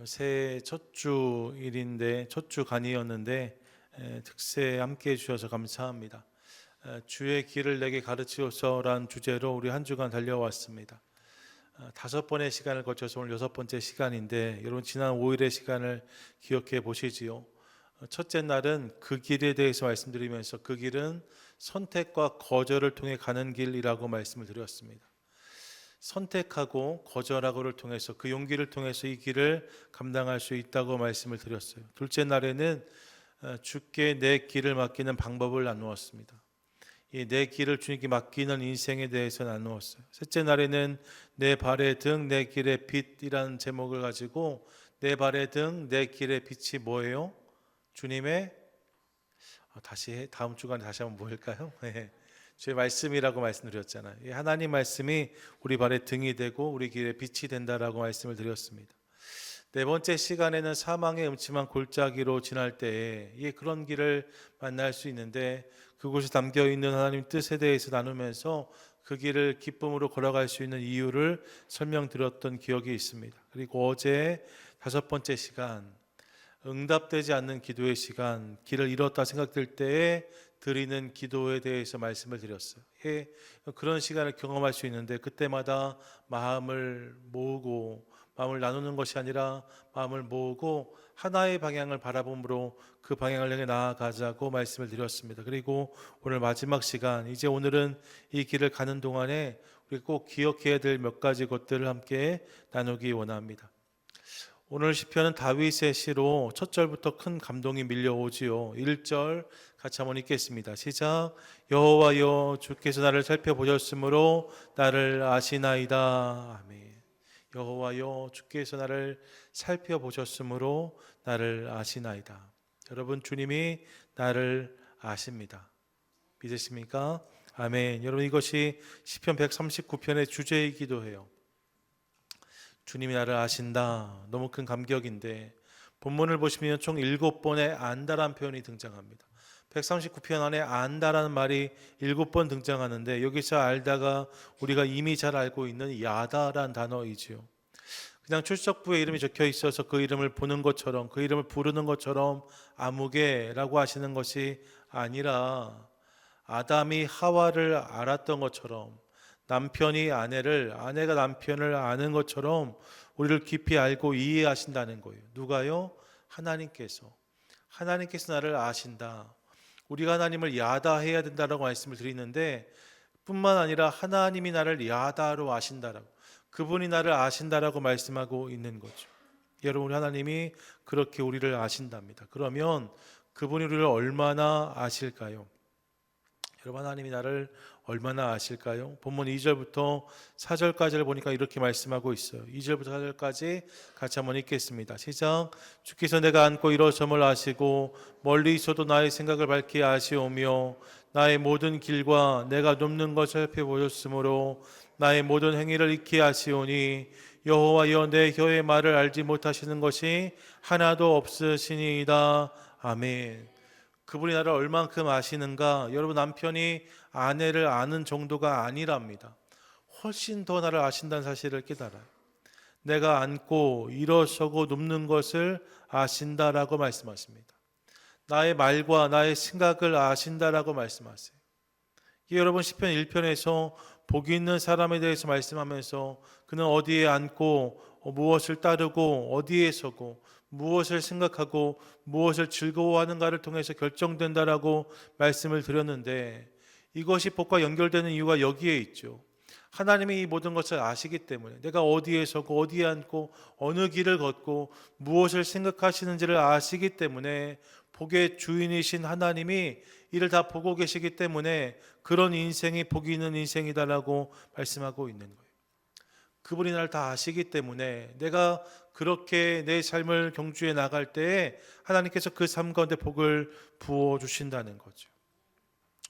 새해 첫 주일인데 첫 주간이었는데 특세 함께 해주셔서 감사합니다. 주의 길을 내게 가르치소서라는 주제로 우리 한 주간 달려왔습니다. 5번의 시간을 거쳐서 오늘 6번째 시간인데 여러분 지난 5일의 시간을 기억해 보시지요. 첫째 날은 그 길에 대해서 말씀드리면서 그 길은 선택과 거절을 통해 가는 길이라고 말씀을 드렸습니다. 선택하고 거절하고를 통해서 그 용기를 통해서 이 길을 감당할 수 있다고 말씀을 드렸어요. 둘째 날에는 주께 내 길을 맡기는 방법을 나누었습니다. 이 내 길을 주님께 맡기는 인생에 대해서 나누었어요. 셋째 날에는 내 발의 등 내 길의 빛이라는 제목을 가지고 내 발의 등 내 길의 빛이 뭐예요? 주님의 다음 주간에 다시 한번 뭐일까요? 주의 말씀이라고 말씀드렸잖아요. 이 하나님 말씀이 우리 발의 등이 되고 우리 길의 빛이 된다라고 말씀을 드렸습니다. 네 번째 시간에는 사망의 음침한 골짜기로 지날 때에 그런 길을 만날 수 있는데 그곳에 담겨 있는 하나님 뜻에 대해서 나누면서 그 길을 기쁨으로 걸어갈 수 있는 이유를 설명드렸던 기억이 있습니다. 그리고 어제 5번째 시간, 응답되지 않는 기도의 시간, 길을 잃었다 생각될 때에 드리는 기도에 대해서 말씀을 드렸어요. 그런 시간을 경험할 수 있는데 그때마다 마음을 모으고 마음을 나누는 것이 아니라 마음을 모으고 하나의 방향을 바라봄으로 그 방향을 향해 나아가자고 말씀을 드렸습니다. 그리고 오늘 마지막 시간, 이제 오늘은 이 길을 가는 동안에 우리 꼭 기억해야 될 몇 가지 것들을 함께 나누기 원합니다. 오늘 시편은 다윗의 시로 첫 절부터 큰 감동이 밀려오지요. 1절 같이 한번 읽겠습니다. 시작. 여호와여 주께서 나를 살펴보셨으므로 나를 아시나이다. 아멘. 여호와여 주께서 나를 살펴보셨으므로 나를 아시나이다. 여러분, 주님이 나를 아십니다. 믿으십니까? 아멘. 여러분, 이것이 시편 139편의 주제이기도 해요. 주님이 나를 아신다. 너무 큰 감격인데 본문을 보시면 총 7번의 안다라는 표현이 등장합니다. 139편 안에 안다라는 말이 7번 등장하는데 여기서 알다가 우리가 이미 잘 알고 있는 야다라는 단어이지요. 그냥 출석부에 이름이 적혀 있어서 그 이름을 보는 것처럼 그 이름을 부르는 것처럼 아무개라고 하시는 것이 아니라 아담이 하와를 알았던 것처럼 남편이 아내를, 아내가 남편을 아는 것처럼 우리를 깊이 알고 이해하신다는 거예요. 누가요? 하나님께서 나를 아신다. 우리가 하나님을 야다해야 된다라고 말씀을 드리는데 뿐만 아니라 하나님이 나를 야다로 아신다라고, 그분이 나를 아신다라고 말씀하고 있는 거죠. 여러분, 하나님이 그렇게 우리를 아신답니다. 그러면 그분이 우리를 얼마나 아실까요? 여러분, 하나님이 나를 얼마나 아실까요? 본문 2절부터 4절까지를 보니까 이렇게 말씀하고 있어요. 2절부터 4절까지 같이 한번 읽겠습니다. 시작. 주께서 내가 앉고 일어섬을 아시고 멀리 있어도 나의 생각을 밝히 아시오며 나의 모든 길과 내가 눕는 것을 살펴보셨으므로 나의 모든 행위를 익히 아시오니 여호와여 내 혀의 말을 알지 못하시는 것이 하나도 없으시니이다. 아멘. 그분이 나를 얼만큼 아시는가? 여러분, 남편이 아내를 아는 정도가 아니랍니다. 훨씬 더 나를 아신다는 사실을 깨달아요. 내가 앉고 일어서고 눕는 것을 아신다라고 말씀하십니다. 나의 말과 나의 생각을 아신다라고 말씀하세요. 여러분, 시편 1편에서 복이 있는 사람에 대해서 말씀하면서 그는 어디에 앉고 무엇을 따르고 어디에 서고 무엇을 생각하고 무엇을 즐거워하는가를 통해서 결정된다라고 말씀을 드렸는데 이것이 복과 연결되는 이유가 여기에 있죠. 하나님이 이 모든 것을 아시기 때문에 내가 어디에 서고 어디에 앉고 어느 길을 걷고 무엇을 생각하시는지를 아시기 때문에 복의 주인이신 하나님이 이를 다 보고 계시기 때문에 그런 인생이 복이 있는 인생이다라고 말씀하고 있는 거예요. 그분이 나를 다 아시기 때문에 내가 그렇게 내 삶을 경주해 나갈 때에 하나님께서 그 삶 가운데 복을 부어주신다는 거죠.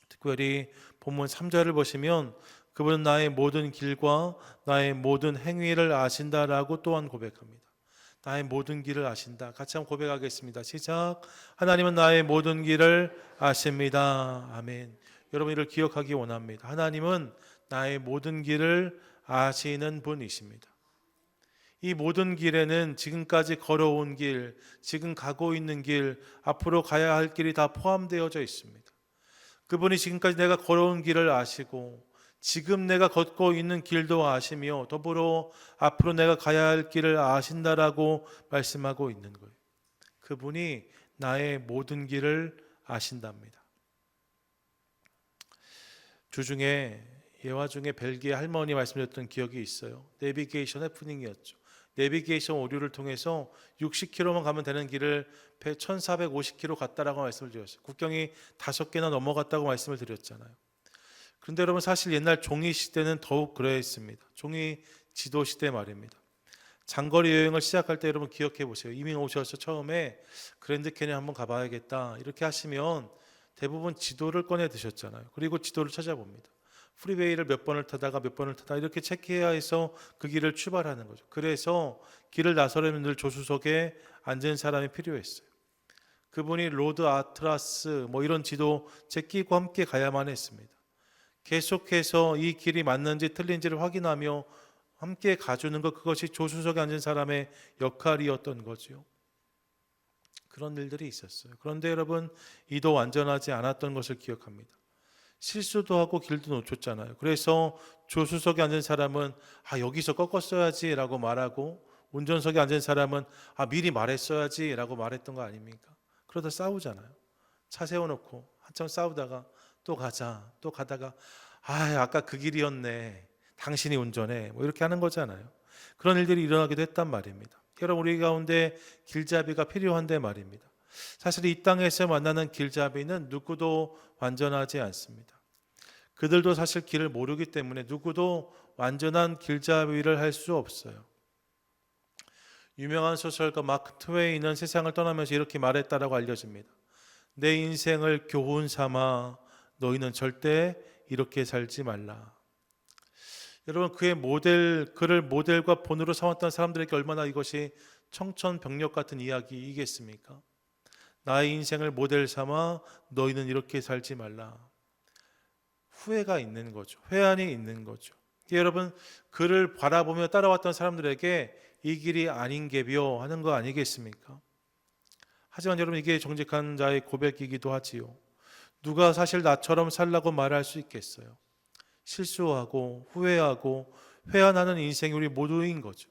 특별히 본문 3절을 보시면 그분은 나의 모든 길과 나의 모든 행위를 아신다라고 또한 고백합니다. 나의 모든 길을 아신다. 같이 한번 고백하겠습니다. 시작. 하나님은 나의 모든 길을 아십니다. 아멘. 여러분, 이를 기억하기 원합니다. 하나님은 나의 모든 길을 아시는 분이십니다. 이 모든 길에는 지금까지 걸어온 길, 지금 가고 있는 길, 앞으로 가야 할 길이 다 포함되어져 있습니다. 그분이 지금까지 내가 걸어온 길을 아시고 지금 내가 걷고 있는 길도 아시며 더불어 앞으로 내가 가야 할 길을 아신다라고 말씀하고 있는 거예요. 그분이 나의 모든 길을 아신답니다. 주중에 예화 중에 벨기에 할머니 말씀드렸던 기억이 있어요. 내비게이션 해프닝이었죠. 내비게이션 오류를 통해서 60km만 가면 되는 길을 1450km 갔다라고 말씀을 드렸어요. 국경이 5개나 넘어갔다고 말씀을 드렸잖아요. 그런데 여러분 사실 옛날 종이 시대는 더욱 그랬습니다. 종이 지도 시대 말입니다. 장거리 여행을 시작할 때 여러분 기억해 보세요. 이민 오셔서 처음에 그랜드 캐니언 한번 가봐야겠다 이렇게 하시면 대부분 지도를 꺼내 드셨잖아요. 그리고 지도를 찾아봅니다. 프리웨이를 몇 번을 타다가 몇 번을 타다 이렇게 체크해야 해서 그 길을 출발하는 거죠. 그래서 길을 나서려면 늘 조수석에 앉은 사람이 필요했어요. 그분이 로드 아트라스 뭐 이런 지도 책 끼고 함께 가야만 했습니다. 계속해서 이 길이 맞는지 틀린지를 확인하며 함께 가주는 것, 그것이 조수석에 앉은 사람의 역할이었던 거죠. 그런 일들이 있었어요. 그런데 여러분 이도 완전하지 않았던 것을 기억합니다. 실수도 하고 길도 놓쳤잖아요. 그래서 조수석에 앉은 사람은 여기서 꺾었어야지 라고 말하고 운전석에 앉은 사람은 미리 말했어야지 라고 말했던 거 아닙니까? 그러다 싸우잖아요. 차 세워놓고 한참 싸우다가 또 가자, 또 가다가 아까 그 길이었네, 당신이 운전해, 뭐 이렇게 하는 거잖아요. 그런 일들이 일어나기도 했단 말입니다. 여러분 우리 가운데 길잡이가 필요한데 말입니다. 사실 이 땅에서 만나는 길잡이는 누구도 완전하지 않습니다. 그들도 사실 길을 모르기 때문에 누구도 완전한 길잡이를 할 수 없어요. 유명한 소설가 마크 트웨이는 세상을 떠나면서 이렇게 말했다라고 알려집니다. 내 인생을 교훈 삼아 너희는 절대 이렇게 살지 말라. 여러분 그를 모델과 본으로 삼았던 사람들에게 얼마나 이것이 청천벽력 같은 이야기이겠습니까? 나의 인생을 모델 삼아 너희는 이렇게 살지 말라. 후회가 있는 거죠. 회한이 있는 거죠. 여러분 그를 바라보며 따라왔던 사람들에게 이 길이 아닌 게벼 하는 거 아니겠습니까? 하지만 여러분 이게 정직한 자의 고백이기도 하지요. 누가 사실 나처럼 살라고 말할 수 있겠어요? 실수하고 후회하고 회한하는 인생이 우리 모두인 거죠.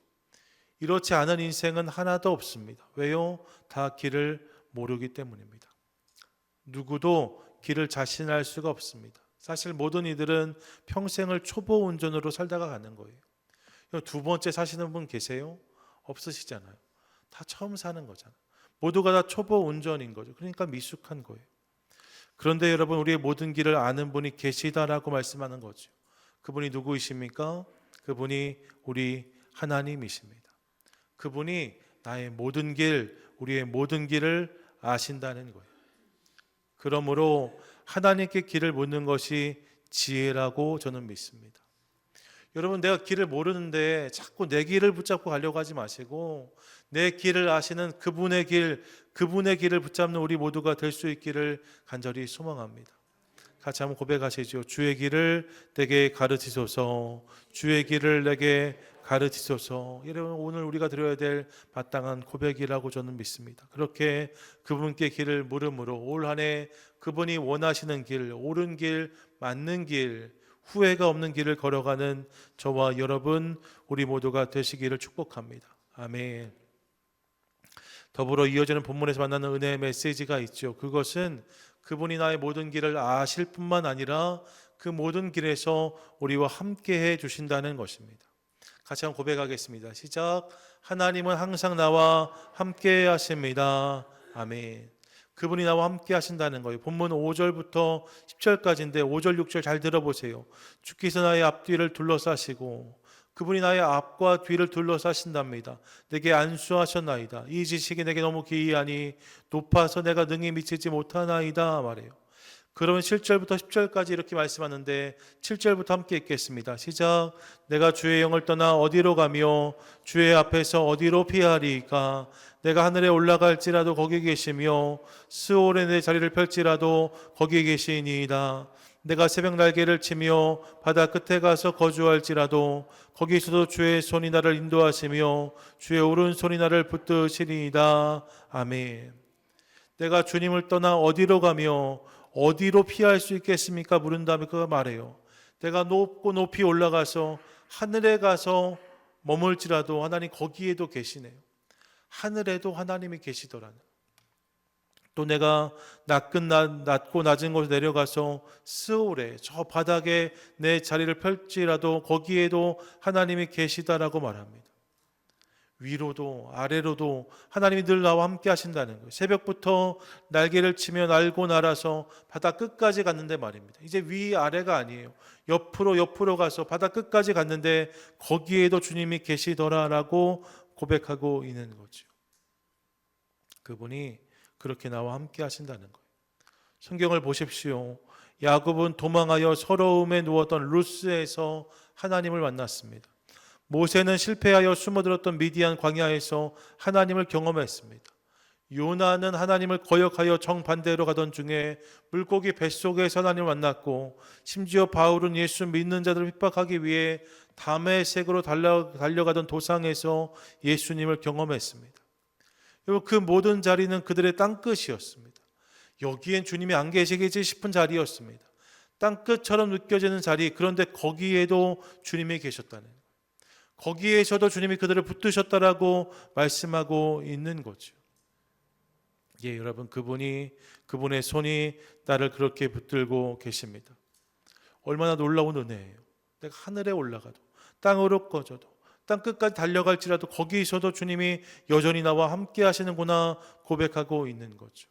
이렇지 않은 인생은 하나도 없습니다. 왜요? 다 길을 모르기 때문입니다. 누구도 길을 자신할 수가 없습니다. 사실 모든 이들은 평생을 초보 운전으로 살다가 가는 거예요. 두 번째 사시는 분 계세요? 없으시잖아요. 다 처음 사는 거잖아요. 모두가 다 초보 운전인 거죠. 그러니까 미숙한 거예요. 그런데 여러분 우리의 모든 길을 아는 분이 계시다라고 말씀하는 거죠. 그분이 누구이십니까? 그분이 우리 하나님이십니다. 그분이 나의 모든 길, 우리의 모든 길을 아신다는 거예요. 그러므로 하나님께 길을 묻는 것이 지혜라고 저는 믿습니다. 여러분 내가 길을 모르는데 자꾸 내 길을 붙잡고 가려고 하지 마시고 내 길을 아시는 그분의 길을 붙잡는 우리 모두가 될 수 있기를 간절히 소망합니다. 같이 한번 고백하시죠. 주의 길을 내게 가르치소서. 주의 길을 내게 가르치소서. 여러분 오늘 우리가 드려야 될 마땅한 고백이라고 저는 믿습니다. 그렇게 그분께 길을 물음으로 올 한 해 그분이 원하시는 길, 옳은 길, 맞는 길, 후회가 없는 길을 걸어가는 저와 여러분 우리 모두가 되시기를 축복합니다. 아멘. 더불어 이어지는 본문에서 만나는 은혜의 메시지가 있죠. 그것은 그분이 나의 모든 길을 아실 뿐만 아니라 그 모든 길에서 우리와 함께 해 주신다는 것입니다. 같이 한번 고백하겠습니다. 시작. 하나님은 항상 나와 함께 하십니다. 아멘. 그분이 나와 함께 하신다는 거예요. 본문 5절부터 10절까지인데 5절 6절 잘 들어보세요. 주께서 나의 앞뒤를 둘러싸시고 그분이 나의 앞과 뒤를 둘러싸신답니다. 내게 안수하셨나이다. 이 지식이 내게 너무 기이하니 높아서 내가 능히 미치지 못하나이다 말해요. 그러면 7절부터 10절까지 이렇게 말씀하는데 7절부터 함께 읽겠습니다. 시작. 내가 주의 영을 떠나 어디로 가며 주의 앞에서 어디로 피하리까? 내가 하늘에 올라갈지라도 거기 계시며 스올에 내 자리를 펼지라도 거기 계시니이다. 내가 새벽 날개를 치며 바다 끝에 가서 거주할지라도 거기서도 주의 손이 나를 인도하시며 주의 오른손이 나를 붙드시리이다. 아멘. 내가 주님을 떠나 어디로 가며 어디로 피할 수 있겠습니까? 물은 다음에 그가 말해요. 내가 높고 높이 올라가서 하늘에 가서 머물지라도 하나님 거기에도 계시네요. 하늘에도 하나님이 계시더라는. 또 내가 낮고 낮은 곳에 내려가서 스올에 저 바닥에 내 자리를 펼지라도 거기에도 하나님이 계시다라고 말합니다. 위로도 아래로도 하나님이 늘 나와 함께 하신다는 거예요. 새벽부터 날개를 치며 날고 날아서 바다 끝까지 갔는데 말입니다. 이제 위아래가 아니에요. 옆으로 가서 바다 끝까지 갔는데 거기에도 주님이 계시더라라고 고백하고 있는 거죠. 그분이 그렇게 나와 함께 하신다는 거예요. 성경을 보십시오. 야곱은 도망하여 서러움에 누웠던 루스에서 하나님을 만났습니다. 모세는 실패하여 숨어들었던 미디안 광야에서 하나님을 경험했습니다. 요나는 하나님을 거역하여 정반대로 가던 중에 물고기 뱃속에서 하나님을 만났고, 심지어 바울은 예수 믿는 자들을 핍박하기 위해 다메섹으로 달려가던 도상에서 예수님을 경험했습니다. 그 모든 자리는 그들의 땅끝이었습니다. 여기엔 주님이 안 계시겠지 싶은 자리였습니다. 땅끝처럼 느껴지는 자리, 그런데 거기에도 주님이 계셨다는 거예요. 거기에서도 주님이 그들을 붙드셨다라고 말씀하고 있는 거죠. 예, 여러분, 그분의 손이 나를 그렇게 붙들고 계십니다. 얼마나 놀라운 은혜예요. 내가 하늘에 올라가도 땅으로 꺼져도 땅 끝까지 달려갈지라도 거기에서도 주님이 여전히 나와 함께 하시는구나 고백하고 있는 거죠.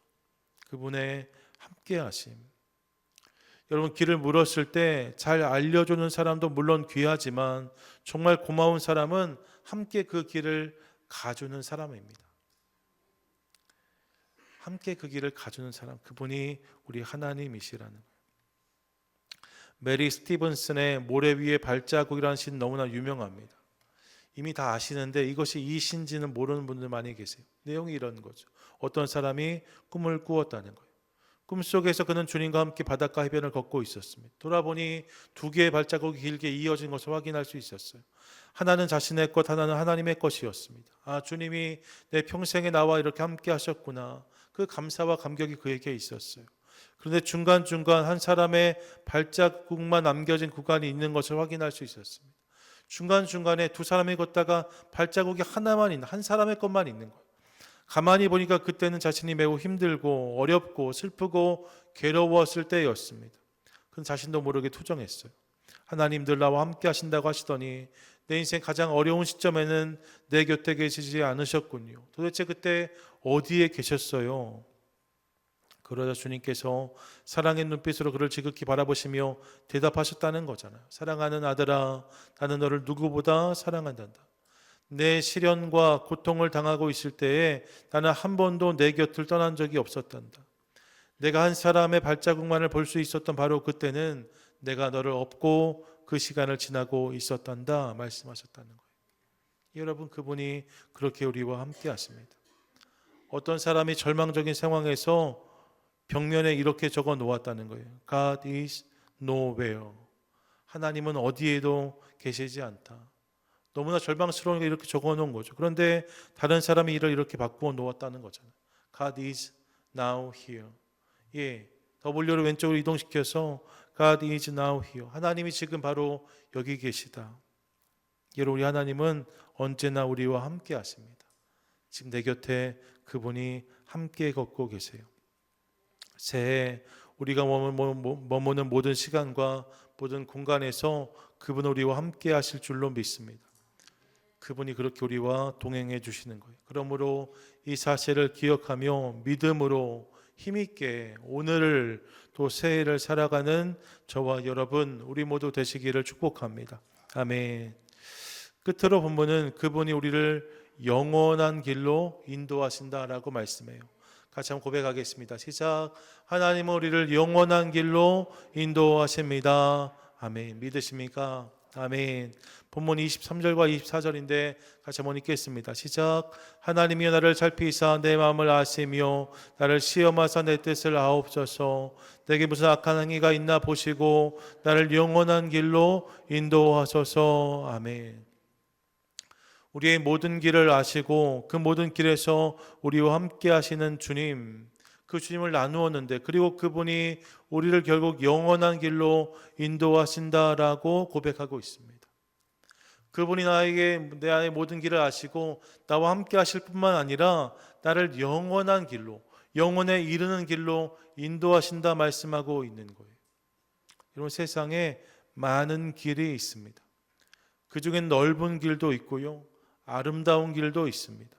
그분의 함께 하심. 여러분, 길을 물었을 때 잘 알려주는 사람도 물론 귀하지만 정말 고마운 사람은 함께 그 길을 가주는 사람입니다. 함께 그 길을 가주는 사람, 그분이 우리 하나님이시라는 거예요. 메리 스티븐슨의 모래 위의 발자국이라는 시 너무나 유명합니다. 이미 다 아시는데 이것이 이 시인지는 모르는 분들 많이 계세요. 내용이 이런 거죠. 어떤 사람이 꿈을 꾸었다는 거예요. 꿈속에서 그는 주님과 함께 바닷가 해변을 걷고 있었습니다. 돌아보니 두 개의 발자국이 길게 이어진 것을 확인할 수 있었어요. 하나는 자신의 것, 하나는 하나님의 것이었습니다. 아, 주님이 내 평생에 나와 이렇게 함께 하셨구나. 그 감사와 감격이 그에게 있었어요. 그런데 중간중간 한 사람의 발자국만 남겨진 구간이 있는 것을 확인할 수 있었습니다. 중간중간에 두 사람이 걷다가 발자국이 하나만 있는, 한 사람의 것만 있는 거예요. 가만히 보니까 그때는 자신이 매우 힘들고 어렵고 슬프고 괴로웠을 때였습니다. 그는 자신도 모르게 투정했어요. 하나님 늘 나와 함께 하신다고 하시더니 내 인생 가장 어려운 시점에는 내 곁에 계시지 않으셨군요. 도대체 그때 어디에 계셨어요? 그러자 주님께서 사랑의 눈빛으로 그를 지극히 바라보시며 대답하셨다는 거잖아요. 사랑하는 아들아, 나는 너를 누구보다 사랑한단다. 내 시련과 고통을 당하고 있을 때에 나는 한 번도 내 곁을 떠난 적이 없었단다. 내가 한 사람의 발자국만을 볼 수 있었던 바로 그때는 내가 너를 업고 그 시간을 지나고 있었단다 말씀하셨다는 거예요. 여러분, 그분이 그렇게 우리와 함께 하십니다. 어떤 사람이 절망적인 상황에서 벽면에 이렇게 적어 놓았다는 거예요. God is nowhere. 하나님은 어디에도 계시지 않다. 너무나 절망스러운 게 이렇게 적어 놓은 거죠. 그런데 다른 사람이 이를 이렇게 바꾸어 놓았다는 거잖아요. God is now here. 예, W를 왼쪽으로 이동시켜서 God is now here. 하나님이 지금 바로 여기 계시다. 여러분, 우리 하나님은 언제나 우리와 함께 하십니다. 지금 내 곁에 그분이 함께 걷고 계세요. 새해 우리가 머무는 모든 시간과 모든 공간에서 그분 우리와 함께 하실 줄로 믿습니다. 그분이 그렇게 우리와 동행해 주시는 거예요. 그러므로 이 사실을 기억하며 믿음으로 힘있게 오늘을 또 새해를 살아가는 저와 여러분 우리 모두 되시기를 축복합니다. 아멘. 끝으로 본문은 그분이 우리를 영원한 길로 인도하신다라고 말씀해요. 같이 한번 고백하겠습니다. 시작. 하나님은 우리를 영원한 길로 인도하십니다. 아멘. 믿으십니까? 아멘. 본문 23절과 24절인데 같이 한번 읽겠습니다. 시작. 하나님이여 나를 살피사 내 마음을 아시며 나를 시험하사 내 뜻을 아옵소서. 내게 무슨 악한 행위가 있나 보시고 나를 영원한 길로 인도하소서. 아멘. 우리의 모든 길을 아시고 그 모든 길에서 우리와 함께 하시는 주님, 그 주님을 나누었는데, 그리고 그분이 우리를 결국 영원한 길로 인도하신다라고 고백하고 있습니다. 그분이 내 안의 모든 길을 아시고 나와 함께 하실 뿐만 아니라 나를 영원한 길로, 영원에 이르는 길로 인도하신다 말씀하고 있는 거예요. 여러분, 세상에 많은 길이 있습니다. 그 중엔 넓은 길도 있고요, 아름다운 길도 있습니다.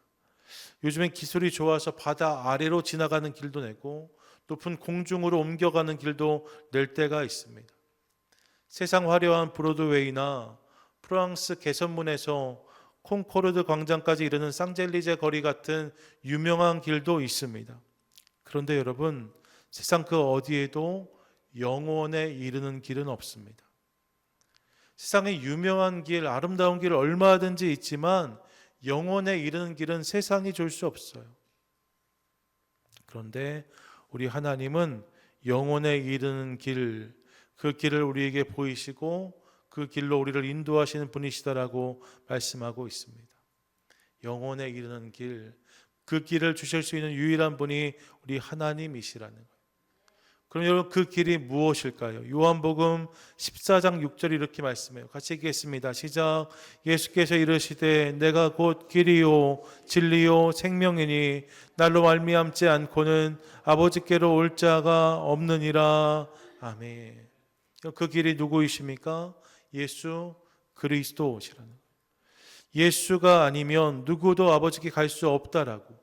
요즘엔 기술이 좋아서 바다 아래로 지나가는 길도 내고 높은 공중으로 옮겨가는 길도 낼 때가 있습니다. 세상 화려한 브로드웨이나 프랑스 개선문에서 콩코르드 광장까지 이르는 쌍젤리제 거리 같은 유명한 길도 있습니다. 그런데 여러분, 세상 그 어디에도 영원에 이르는 길은 없습니다. 세상에 유명한 길, 아름다운 길 얼마든지 있지만 영원에 이르는 길은 세상이 줄 수 없어요. 그런데 우리 하나님은 영원에 이르는 길, 그 길을 우리에게 보이시고 그 길로 우리를 인도하시는 분이시다라고 말씀하고 있습니다. 영원에 이르는 길, 그 길을 주실 수 있는 유일한 분이 우리 하나님이시라는 거예요. 그럼 여러분, 그 길이 무엇일까요? 요한복음 14장 6절이 이렇게 말씀해요. 같이 읽겠습니다. 시작. 예수께서 이르시되 내가 곧 길이요 진리요 생명이니 날로 말미암지 않고는 아버지께로 올 자가 없느니라. 아멘. 그 길이 누구이십니까? 예수 그리스도시라는 거예요. 예수가 아니면 누구도 아버지께 갈 수 없다라고,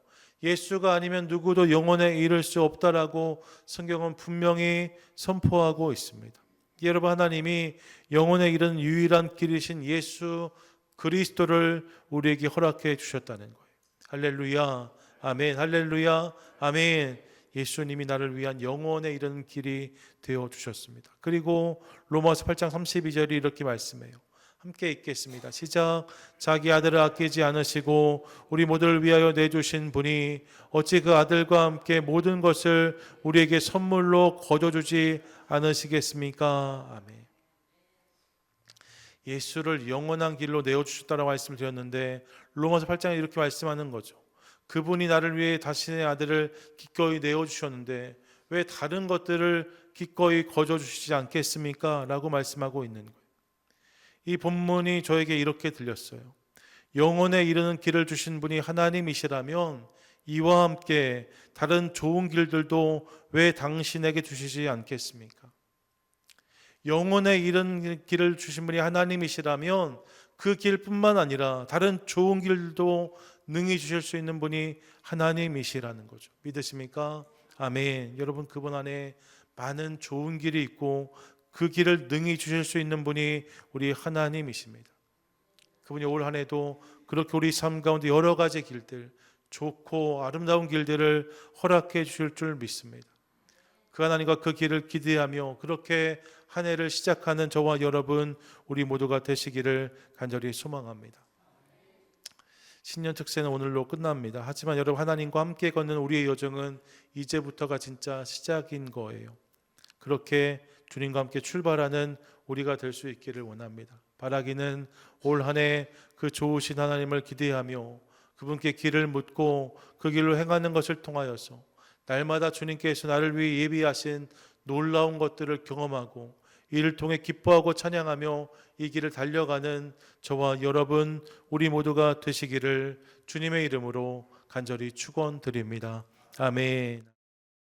예수가 아니면 누구도 영원에 이를 수 없다라고 성경은 분명히 선포하고 있습니다. 여러분, 하나님이 영원에 이르는 유일한 길이신 예수 그리스도를 우리에게 허락해 주셨다는 거예요. 할렐루야, 아멘. 할렐루야, 아멘. 예수님이 나를 위한 영원에 이르는 길이 되어 주셨습니다. 그리고 로마서 8장 32절이 이렇게 말씀해요. 함께 읽겠습니다. 시작. 자기 아들을 아끼지 않으시고 우리 모두를 위하여 내주신 분이 어찌 그 아들과 함께 모든 것을 우리에게 선물로 거둬주지 않으시겠습니까? 아멘. 예수를 영원한 길로 내어주셨다고 말씀을 드렸는데, 로마서 8장에 이렇게 말씀하는 거죠. 그분이 나를 위해 자신의 아들을 기꺼이 내어주셨는데 왜 다른 것들을 기꺼이 거둬주시지 않겠습니까? 라고 말씀하고 있는 거예요. 이 본문이 저에게 이렇게 들렸어요. 영원에 이르는 길을 주신 분이 하나님이시라면 이와 함께 다른 좋은 길들도 왜 당신에게 주시지 않겠습니까? 영원에 이르는 길을 주신 분이 하나님이시라면 그 길뿐만 아니라 다른 좋은 길도 능히 주실 수 있는 분이 하나님이시라는 거죠. 믿으십니까? 아멘. 여러분, 그분 안에 많은 좋은 길이 있고 그 길을 능히 주실 수 있는 분이 우리 하나님이십니다. 그분이 올 한 해도 그렇게 우리 삶 가운데 여러 가지 길들, 좋고 아름다운 길들을 허락해 주실 줄 믿습니다. 그 하나님과 그 길을 기대하며 그렇게 한 해를 시작하는 저와 여러분, 우리 모두가 되시기를 간절히 소망합니다. 신년 특세는 오늘로 끝납니다. 하지만 여러분, 하나님과 함께 걷는 우리의 여정은 이제부터가 진짜 시작인 거예요. 그렇게 주님과 함께 출발하는 우리가 될 수 있기를 원합니다. 바라기는 올 한 해 그 좋으신 하나님을 기대하며 그분께 길을 묻고 그 길로 행하는 것을 통하여서 날마다 주님께서 나를 위해 예비하신 놀라운 것들을 경험하고 이를 통해 기뻐하고 찬양하며 이 길을 달려가는 저와 여러분, 우리 모두가 되시기를 주님의 이름으로 간절히 축원드립니다. 아멘.